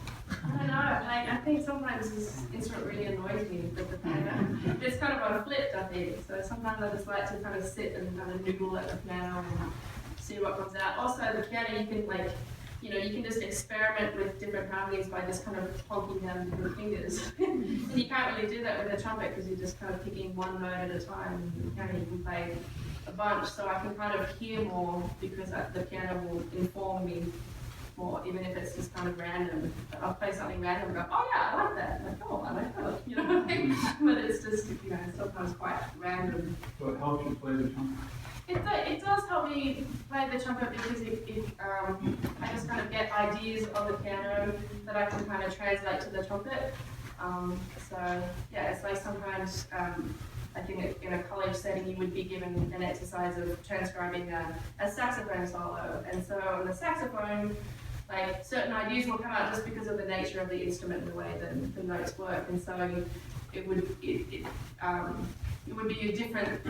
Like, I think sometimes this instrument really annoys me with the piano. It's kind of flipped, I think. So sometimes I just like to kind of sit and kind of noodle at the piano and see what comes out. Also, the piano, you can, like, you know, you can just experiment with different harmonies by just kind of plonking down your fingers. And you can't really do that with a trumpet because you're just kind of picking one note at a time. And the piano, you can play a bunch, so I can kind of hear more because the piano will inform me more, even if it's just kind of random. I'll play something random and go, oh yeah, I like that. Like, oh, I like that, you know. But it's just, you know, sometimes quite random. So it helps you play the trumpet? It does help me play the trumpet because I just kind of get ideas on the piano that I can kind of translate to the trumpet. So yeah, it's like sometimes I think in a college setting you would be given an exercise of transcribing a saxophone solo, and so on the saxophone, like, certain ideas will come out just because of the nature of the instrument and the way that the notes work, and so it would be a different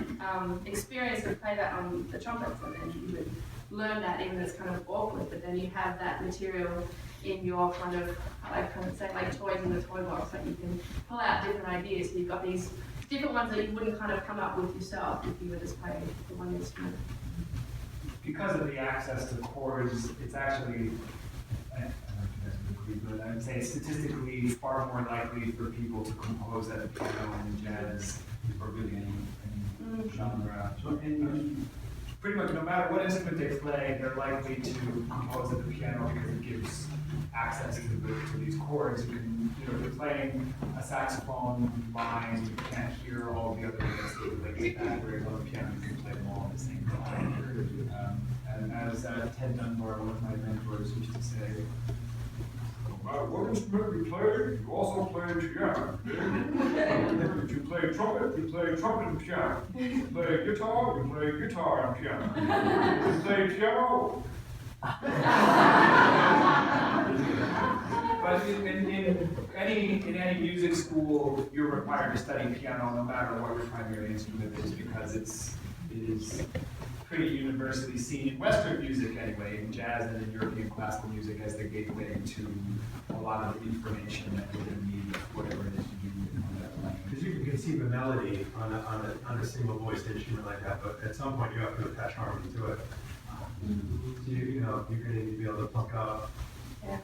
experience to play that on the trumpets, and then you would learn that, even though it's kind of awkward, but then you have that material in your kind of say like toys in the toy box, that you can pull out different ideas. So you've got these different ones that you wouldn't kind of come up with yourself if you were just playing the one instrument. Because of the access to chords, it's actually, I don't know if you guys would agree, but I would say statistically far more likely for people to compose at the piano and jazz or really any genre. So, and pretty much no matter what instrument they play, they're likely to compose at the piano because it gives access to these chords. You can, you know, if you're playing a saxophone line, you can't hear all the other notes that relate to that, whereas on the piano you can play them all at the same time. And as Ted Dunbar, one of my mentors, used to say, no matter what instrument you play, you also play piano. If you play trumpet and piano. If you play guitar and piano. If you play piano. But in any music school, you're required to study piano no matter what your primary instrument is, because it is pretty universally seen in Western music anyway, in jazz and in European classical music, as the gateway to a lot of the information that you're going to need, whatever it is you do on that playing. Because you can conceive a melody on a single voiced instrument like that, but at some point you have to attach harmony to it. So you know, you're going to need to be able to plunk up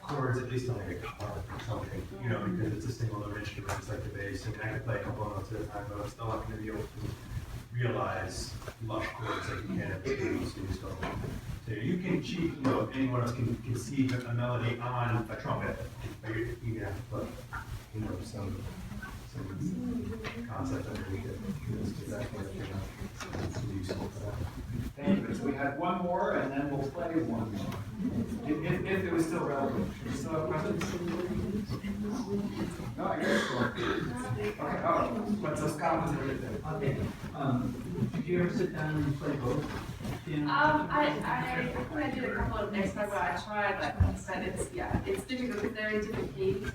chords, at least on like a guitar or something, you know, because it's a single note instrument, it's like the bass. I mean, I can play a couple of notes at a time, but I'm still not going to be able to realize lush chords like you can at the piano. So you can cheat, you know, anyone else can conceive a melody on a trumpet, but you have to put, you know, some concept underneath it. That's exactly what you're useful for that. Thank you. So we have one more, and then we'll play one more. If it was still relevant. Do you still have questions? No, I guess so. Okay, but so Scott was everything. Okay, did you ever sit down and play both? I did a couple of next time where I tried, but it's difficult because they're in different keys.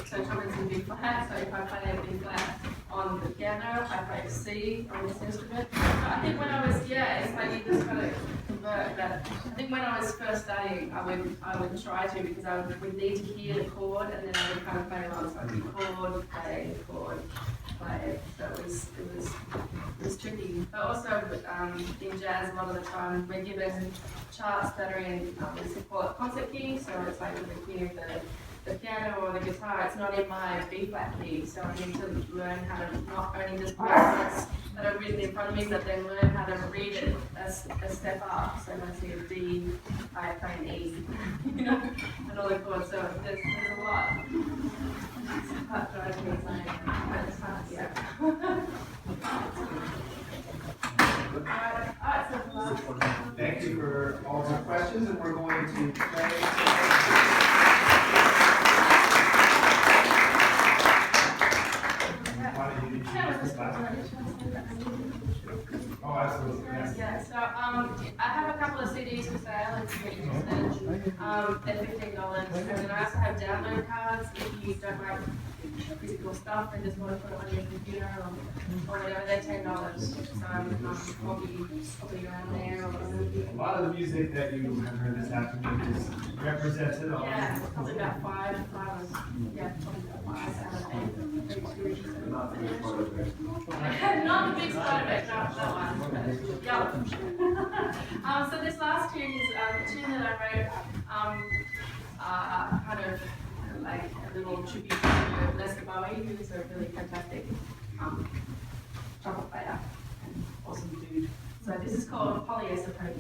So trumpet's in B flat, so if I play a B flat on the piano, I play C on this instrument. But I think when I was, it's like you just kind of convert that. I think when I was first studying, I would try to, because I would need to hear the chord, and then I would kind of play along, so I would chord, play, chord, play. So it was tricky. But also in jazz, a lot of the time we're given charts that are in we call it concert key, so it's like the key of the piano or the guitar. It's not in my B flat key, so I need to learn how to not only just play notes that are written in front of me, but then learn how to read it a step up. So when I see a D, I play an E, you know, and all the chords. So there's a lot. It's hard to drive me insane, but it's hard, Alright, so Thank you for all the questions, and we're going to play. Oh, absolutely. Yeah, so I have a couple of CDs for sale at they're $15, and then I also have download cards if you don't like physical stuff and just want to put it on your computer or whatever. They're $10. So copy around there. A lot of the music that you have heard this afternoon is represented on. Yeah, probably about five or probably about 5 out of 8. Not the big part of it. Not the big part of it, not that one. Yeah. So this last tune is a tune that I wrote, kind of like a little tribute to Lester Bowie, who's a really fantastic trumpet player and awesome dude. So this is called Polyester Pony.